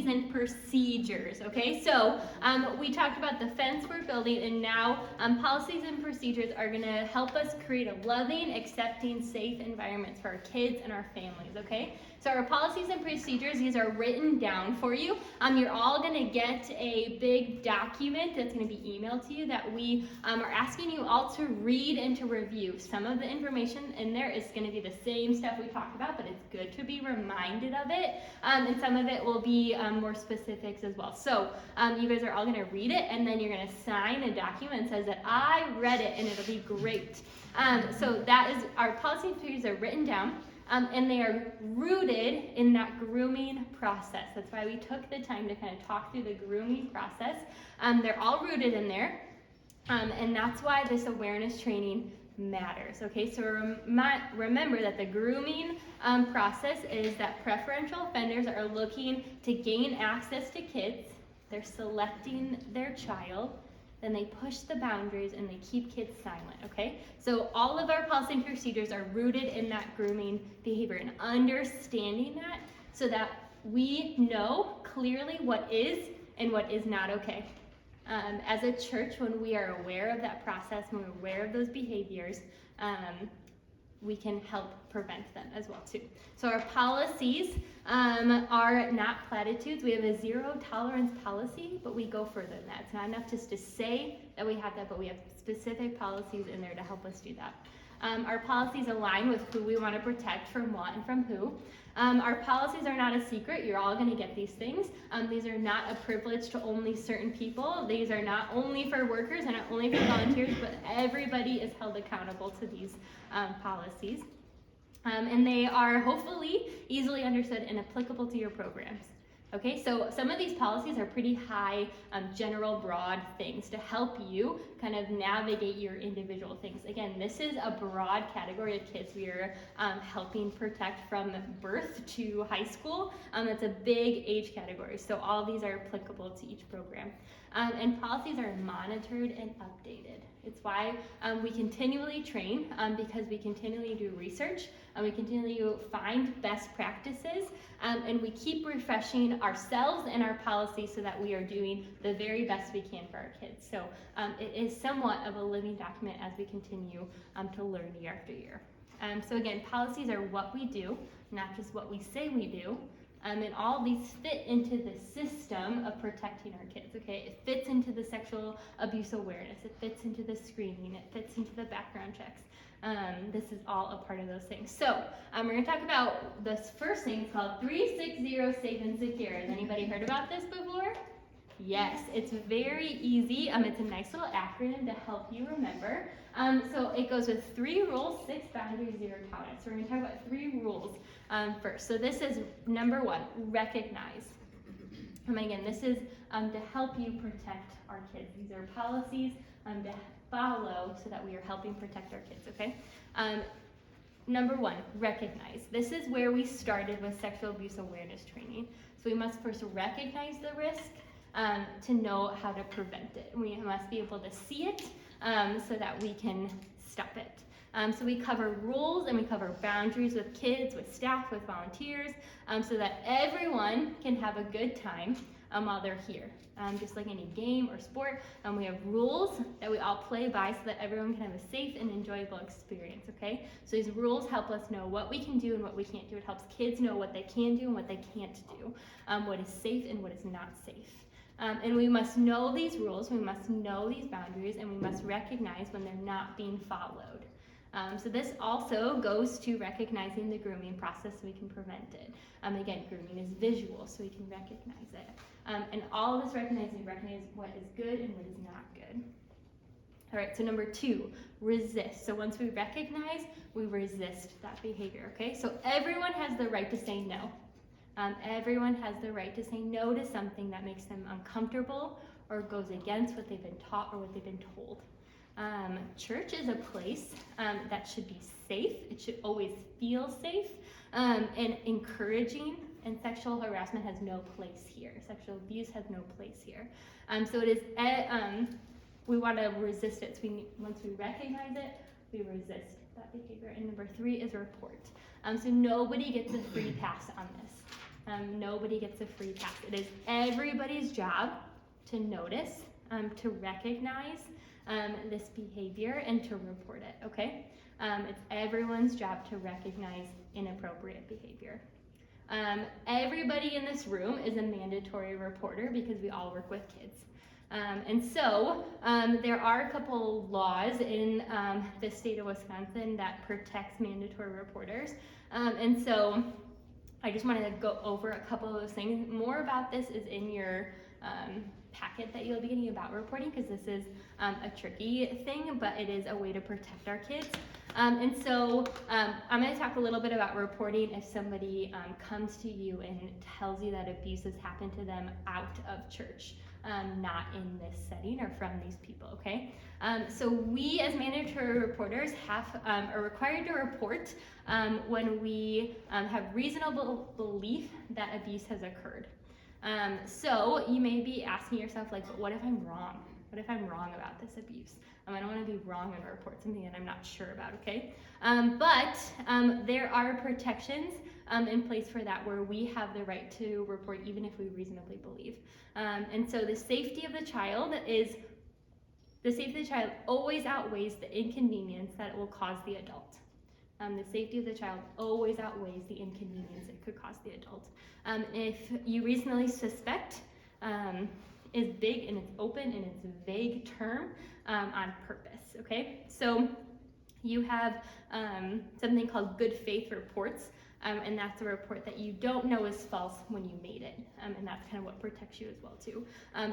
policies and procedures, okay? So we talked about the fence we're building, and now policies and procedures are gonna help us create a loving, accepting, safe environment for our kids and our families, okay? So our policies and procedures, these are written down for you. You're all gonna get a big document that's gonna be emailed to you that we are asking you all to read and to review. Some of the information in there is gonna be the same stuff we talked about, but it's good to be reminded of it. And some of it will be more specifics as well. So you guys are all gonna read it, and then you're gonna sign a document that says that I read it, and it'll be great. So that is, our policy and procedures are written down. And they are rooted in that grooming process. That's why we took the time to kind of talk through the grooming process. They're all rooted in there, and that's why this awareness training matters. Okay, so remember that the grooming process is that preferential offenders are looking to gain access to kids. They're selecting their child. Then they push the boundaries and they keep kids silent, okay? So all of our policy and procedures are rooted in that grooming behavior and understanding that so that we know clearly what is and what is not okay. As a church, when we are aware of that process, when we're aware of those behaviors, we can help prevent them as well too. So our policies are not platitudes. We have a zero tolerance policy, but we go further than that. It's not enough just to say that we have that, but we have specific policies in there to help us do that. Our policies align with who we want to protect from what and from who. Our policies are not a secret. You're all going to get these things. These are not a privilege to only certain people. These are not only for workers and not only for volunteers, but everybody is held accountable to these policies. And they are hopefully easily understood and applicable to your programs. Okay, so some of these policies are pretty high, general, broad things to help you kind of navigate your individual things. Again, this is a broad category of kids we are helping protect from birth to high school. It's a big age category, so all these are applicable to each program. And policies are monitored and updated. It's why we continually train, because we continually do research, and we continually find best practices, and we keep refreshing ourselves and our policies so that we are doing the very best we can for our kids. So it is somewhat of a living document as we continue to learn year after year. So again, policies are what we do, not just what we say we do. And all these fit into the system of protecting our kids, okay? It fits into the sexual abuse awareness. It fits into the screening. It fits into the background checks. This is all a part of those things. So we're gonna talk about this first thing. It's called 360 Safe and Secure. Has anybody heard about this before? Yes, it's very easy. It's a nice little acronym to help you remember. So it goes with 3 rules, 6 boundaries, 0 tolerance. So we're going to talk about 3 rules first. So this is number 1, recognize. And again, this is to help you protect our kids. These are policies to follow so that we are helping protect our kids, okay? Number 1, recognize. This is where we started with sexual abuse awareness training. So we must first recognize the risk to know how to prevent it. We must be able to see it so that we can stop it. So we cover rules and we cover boundaries with kids, with staff, with volunteers, so that everyone can have a good time while they're here. Just like any game or sport, we have rules that we all play by so that everyone can have a safe and enjoyable experience, okay? So these rules help us know what we can do and what we can't do. It helps kids know what they can do and what they can't do, what is safe and what is not safe. And we must know these rules, we must know these boundaries, and we must recognize when they're not being followed. So this also goes to recognizing the grooming process so we can prevent it. Again, grooming is visual, so we can recognize it. And all of this recognizing, recognize what is good and what is not good. All right, so number 2, resist. So once we recognize, we resist that behavior, okay? So everyone has the right to say no. Everyone has the right to say no to something that makes them uncomfortable or goes against what they've been taught or what they've been told. Church is a place that should be safe. It should always feel safe and encouraging, and sexual harassment has no place here. Sexual abuse has no place here. So it is, we want to resist it. So once we recognize it, we resist that behavior. And number 3 is report. So nobody gets a free pass on this. Nobody gets a free pass. It is everybody's job to notice, to recognize this behavior and to report it, okay? It's everyone's job to recognize inappropriate behavior. Everybody in this room is a mandatory reporter because we all work with kids. And so there are a couple laws in the state of Wisconsin that protects mandatory reporters. And so I just wanted to go over a couple of those things. More about this is in your packet that you'll be getting about reporting, because this is a tricky thing, but it is a way to protect our kids. And so I'm going to talk a little bit about reporting if somebody comes to you and tells you that abuse has happened to them out of church, not in this setting or from these people, okay? So we as mandatory reporters are required to report when we have reasonable belief that abuse has occurred. So you may be asking yourself, like, but what if I'm wrong? What if I'm wrong about this abuse? I don't want to be wrong and report something that I'm not sure about, okay? But there are protections in place for that, where we have the right to report even if we reasonably believe. And so the safety of the child always outweighs the inconvenience that it will cause the adult. The safety of the child always outweighs the inconvenience it could cause the adult. If you reasonably suspect is big and it's open and it's a vague term on purpose, okay? So you have something called good faith reports, and that's a report that you don't know is false when you made it, and that's kind of what protects you as well too.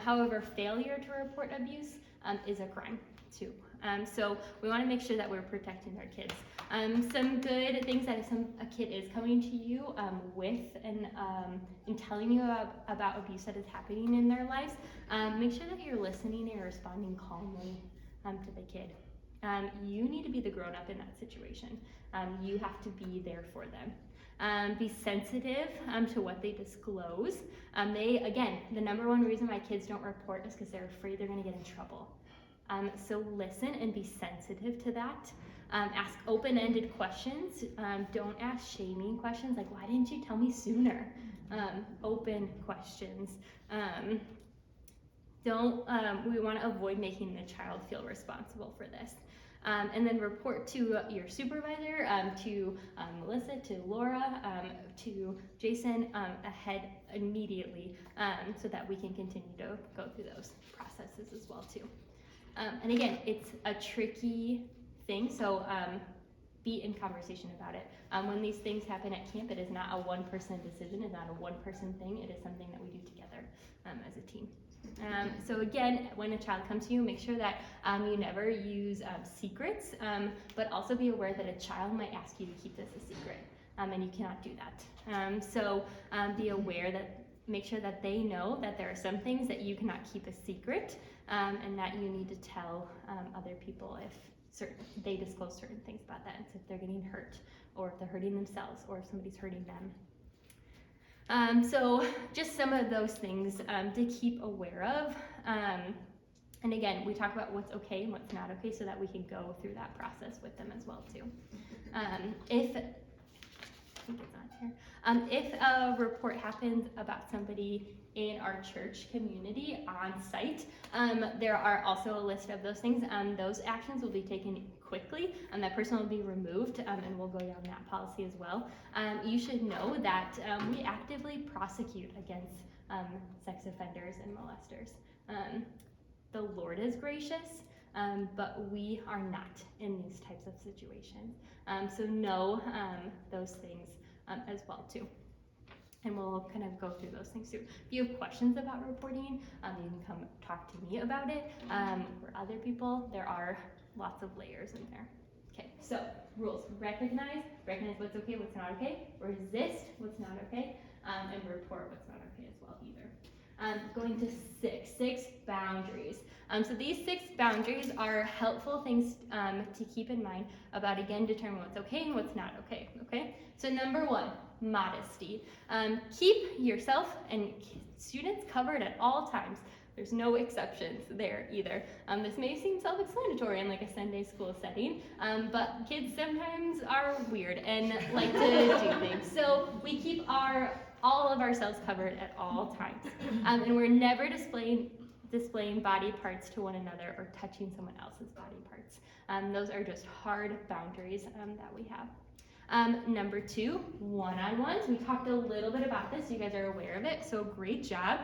However, failure to report abuse is a crime too. So we want to make sure that we're protecting our kids. Some good things that if a kid is coming to you with and telling you about abuse that is happening in their lives, make sure that you're listening and you're responding calmly to the kid. You need to be the grown-up in that situation. You have to be there for them. Be sensitive to what they disclose. The number one reason why kids don't report is because they're afraid they're going to get in trouble. So listen and be sensitive to that. Ask open-ended questions. Don't ask shaming questions like, why didn't you tell me sooner? Open questions. We want to avoid making the child feel responsible for this. And then report to your supervisor, to Melissa, to Laura, to Jason ahead immediately, so that we can continue to go through those processes as well too. And again, it's a tricky thing, so be in conversation about it. When these things happen at camp, it is not a one-person decision, it's not a one-person thing, it is something that we do together as a team. So again, when a child comes to you, make sure that you never use secrets, but also be aware that a child might ask you to keep this a secret, and you cannot do that. So be aware that, make sure that they know that there are some things that you cannot keep a secret, and that you need to tell other people if they disclose certain things about that, if they're getting hurt, or if they're hurting themselves, or if somebody's hurting them. So just some of those things to keep aware of. And again, we talk about what's okay and what's not okay so that we can go through that process with them as well too. If a report happens about somebody in our church community on site, there are also a list of those things. Those actions will be taken quickly, and that person will be removed, and we'll go down that policy as well. You should know that we actively prosecute against sex offenders and molesters. The Lord is gracious, but we are not in these types of situations. So know those things as well too. And we'll kind of go through those things too. If you have questions about reporting, you can come talk to me about it. For other people, there are lots of layers in there. Okay, so rules. Recognize what's okay, what's not okay. Resist what's not okay, and report what's not okay as well either. Going to six boundaries. So these 6 boundaries are helpful things to keep in mind about, again, determining what's okay and what's not okay, okay? So number 1, modesty. Keep yourself and students covered at all times. There's no exceptions there either. This may seem self-explanatory in like a Sunday school setting, but kids sometimes are weird and like to do things. So we keep our all of ourselves covered at all times. And we're never displaying body parts to one another or touching someone else's body parts. Those are just hard boundaries that we have. Number 2, one-on-ones. We talked a little bit about this. You guys are aware of it, so great job.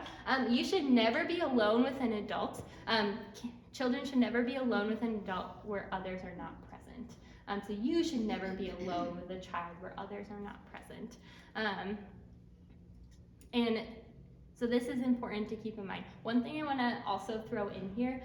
You should never be alone with an adult. Children should never be alone with an adult where others are not present. So you should never be alone with a child where others are not present. And so this is important to keep in mind. One thing I want to also throw in here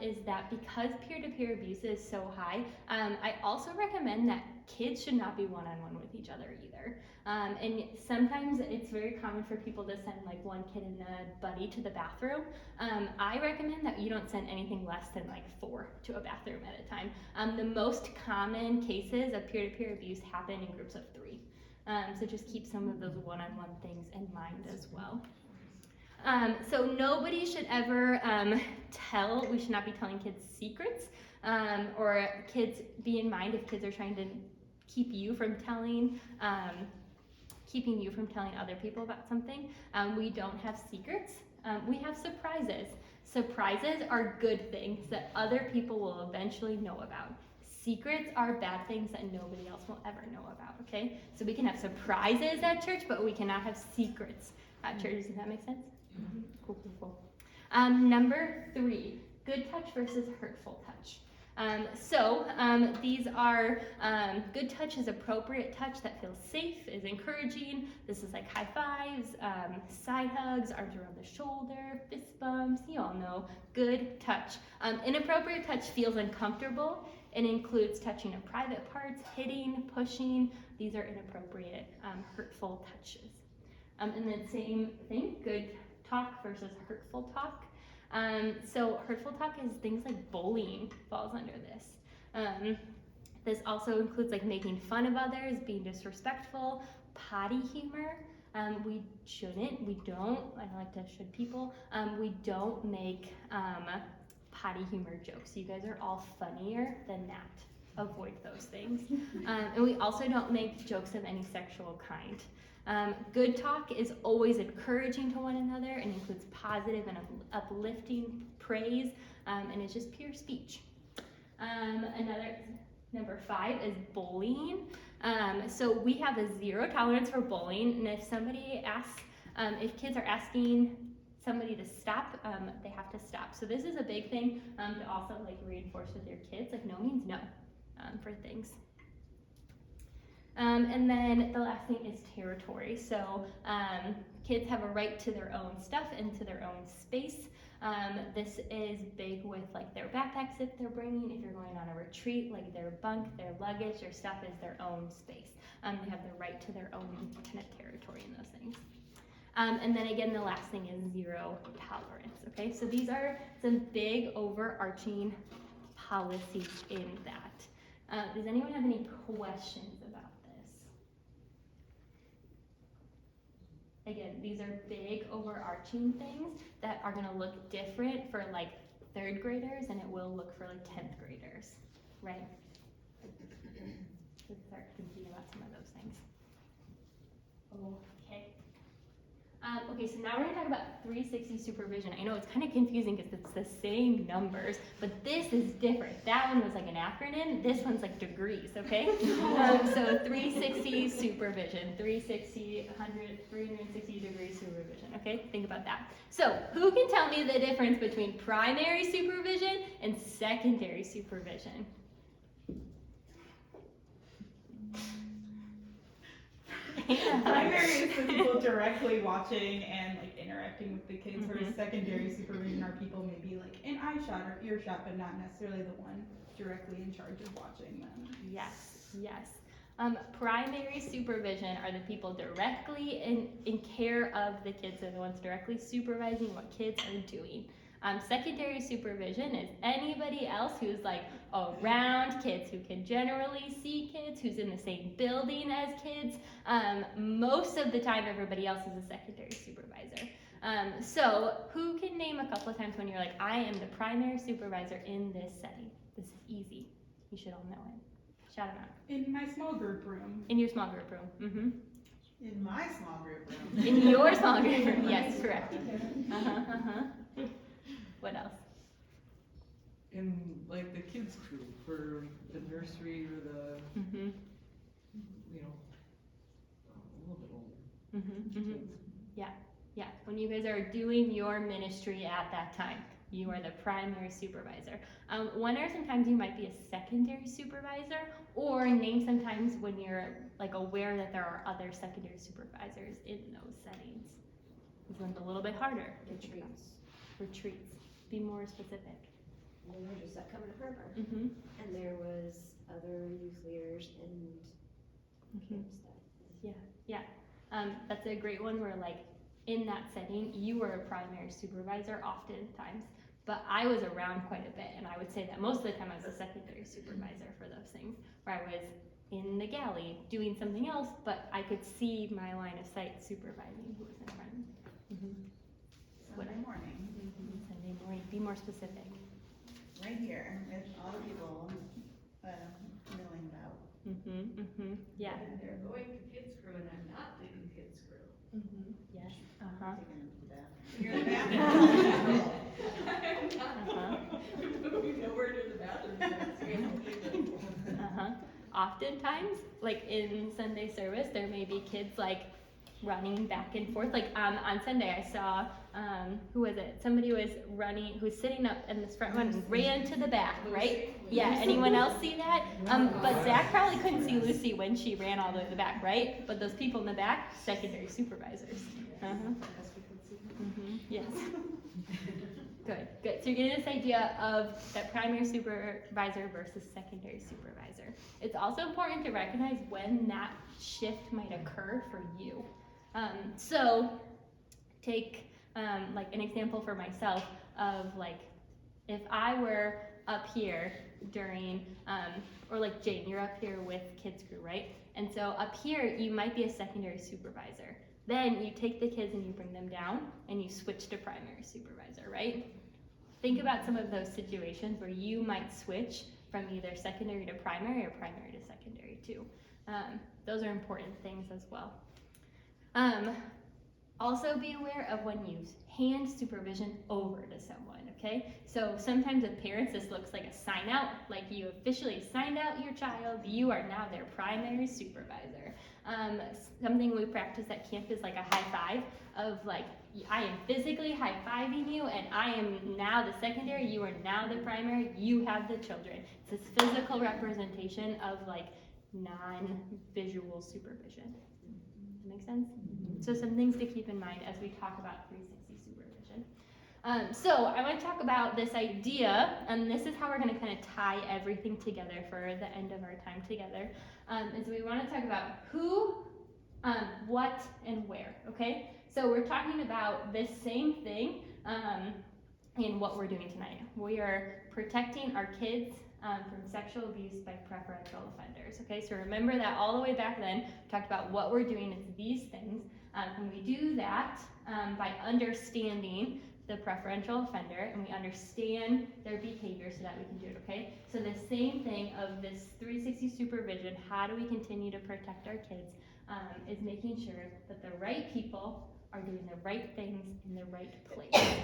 is that because peer-to-peer abuse is so high, I also recommend that kids should not be one-on-one with each other either. And sometimes it's very common for people to send like one kid and a buddy to the bathroom. I recommend that you don't send anything less than like 4 to a bathroom at a time. The most common cases of peer-to-peer abuse happen in groups of 3. So just keep some of those one-on-one things in mind as well. So nobody should ever we should not be telling kids secrets, or kids, be in mind if kids are trying to keep you from telling, keeping you from telling other people about something. We don't have secrets, we have surprises. Surprises are good things that other people will eventually know about. Secrets are bad things that nobody else will ever know about, okay? So we can have surprises at church, but we cannot have secrets at church. Does that make sense? Mm-hmm. Cool. Number 3, good touch versus hurtful touch. These are, good touch is appropriate touch that feels safe, is encouraging. This is like high fives, side hugs, arms around the shoulder, fist bumps, you all know, good touch. Inappropriate touch feels uncomfortable. It includes touching of private parts, hitting, pushing. These are inappropriate, hurtful touches. And then same thing, good talk versus hurtful talk. So hurtful talk is things like bullying falls under this. This also includes like making fun of others, being disrespectful, potty humor. We don't, I don't like to should people, we don't make potty humor jokes. You guys are all funnier than that. Avoid those things. And we also don't make jokes of any sexual kind. Good talk is always encouraging to one another and includes positive and uplifting praise, and it's just pure speech. Number 5 is bullying. So we have a 0 tolerance for bullying, and if somebody asks, if kids are asking somebody to stop, they have to stop. So this is a big thing to also like reinforce with your kids, like no means no for things. And then the last thing is territory. So kids have a right to their own stuff and to their own space. This is big with like their backpacks if they're bringing, if you're going on a retreat, like their bunk, their luggage, their stuff is their own space. They have the right to their own kind of territory in those things. And then again, the last thing is 0 tolerance, okay? So these are some big overarching policies in that. Does anyone have any questions about this? Again, these are big overarching things that are gonna look different for like 3rd graders than it will look for like 10th graders, right? Let's start thinking about some of those things. Okay. Okay, so now we're gonna talk about 360 supervision. I know it's kind of confusing because it's the same numbers, but this is different. That one was like an acronym. This one's like degrees, okay? So 360 supervision, 360, 100, 360 degree supervision, okay? Think about that. So who can tell me the difference between primary supervision and secondary supervision? Primary is the people directly watching and like interacting with the kids, whereas secondary supervision are people maybe like in eye shot or earshot, but not necessarily the one directly in charge of watching them. Yes. Primary supervision are the people directly in care of the kids. They're the ones directly supervising what kids are doing. Secondary supervision is anybody else who's like around kids, who can generally see kids, who's in the same building as kids. Most of the time, everybody else is a secondary supervisor. So who can name a couple of times when you're like, I am the primary supervisor in this setting? This is easy. You should all know it. Shout them out. In my small group room. In your small group room. In my small group room. In your small group room, yes, correct. What else? In like the kids crew for the nursery or the, Mm-hmm, you know, a little bit older mm-hmm, mm-hmm. kids. Yeah, when you guys are doing your ministry at that time, you are the primary supervisor. When are some times you might be a secondary supervisor, or name some times when you're like aware that there are other secondary supervisors in those settings. This one's a little bit harder. Retreats. Be more specific. We were just at Coming to Harbor, Mm-hmm. and there was other youth leaders and camp stuff. That's a great one where like in that setting, you were a primary supervisor oftentimes, but I was around quite a bit, and I would say that most of the time I was a secondary supervisor for those things, where I was in the galley doing something else, but I could see my line of sight supervising who was in front of me. Sunday morning, Sunday morning, be more specific. right here, with all the people, milling about. Yeah. And they're going to kids crew and I'm not leading kids crew. Yes. Taking them to the bathroom. You're in the bathroom. We know where to the bathroom. Oftentimes, like in Sunday service, there may be kids like running back and forth. Like on Sunday, I saw who was it? Somebody was running, who was sitting up in this front one and ran to the back, right? Yeah. Anyone else see that? But Zach probably couldn't see Lucy when she ran all the way to the back, right? But those people in the back, secondary supervisors. Yes. Good. So you're getting this idea of that primary supervisor versus secondary supervisor. It's also important to recognize when that shift might occur for you. So take like an example for myself of like if I were up here during or like Jane, you're up here with kids crew, right? And so up here you might be a secondary supervisor. Then you take the kids and you bring them down and you switch to primary supervisor, right? Think about some of those situations where you might switch from either secondary to primary or primary to secondary too. Those are important things as well. Also be aware of when you hand supervision over to someone, okay? So sometimes with parents, this looks like a sign out, like you officially signed out your child, you are now their primary supervisor. Something we practice at camp is like a high five of like, I am physically high-fiving you and I am now the secondary, you are now the primary, you have the children. It's this physical representation of like non-visual supervision. Does that make sense? So some things to keep in mind as we talk about 360 supervision. So I want to talk about this idea, and this is how we're going to kind of tie everything together for the end of our time together, is we want to talk about who, what, and where, okay? So we're talking about this same thing in what we're doing tonight. We are protecting our kids from sexual abuse by preferential offenders, okay? So remember that all the way back then, we talked about what we're doing, it's these things. And we do that by understanding the preferential offender, and we understand their behavior so that we can do it, okay? So the same thing of this 360 supervision, how do we continue to protect our kids, is making sure that the right people are doing the right things in the right place.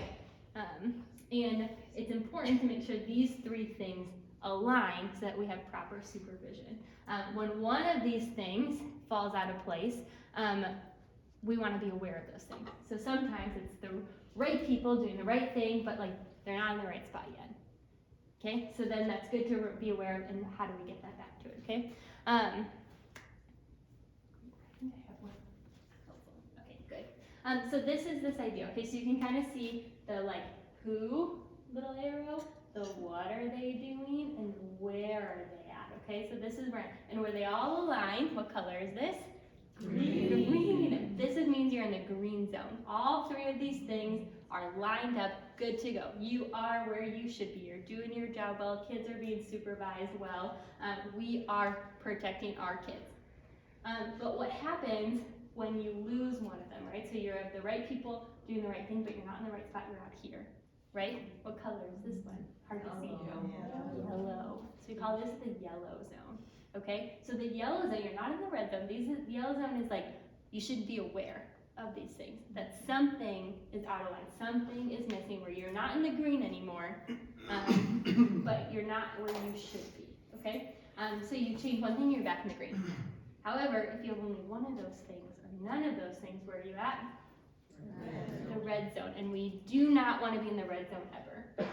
And it's important to make sure these three things align so that we have proper supervision. When one of these things falls out of place, we want to be aware of those things. So sometimes it's the right people doing the right thing, but like they're not in the right spot yet. Okay, so then that's good to be aware of, and how do we get that back to it, okay? I think I have one. Okay, good. So this is this idea, okay? So you can kind of see the like who little arrow, the what are they doing, and where are they at, okay? So this is where, and where they all align, what color is this? Green. Green. This means you're in the green zone. All three of these things are lined up, good to go. You are where you should be. You're doing your job well. Kids are being supervised well. We are protecting our kids. But what happens when you lose one of them, right? So you're the right people doing the right thing, but you're not in the right spot. You're out here, right? What color is this one? Hard to see. Yellow. So we call this the yellow zone. Okay, so the yellow zone, you're not in the red zone. The yellow zone is like you should be aware of these things, that something is out of line, something is missing, where you're not in the green anymore, but you're not where you should be, okay? So you change one thing, you're back in the green. However, if you have only one of those things, or none of those things, where are you at? The red zone, and we do not want to be in the red zone ever.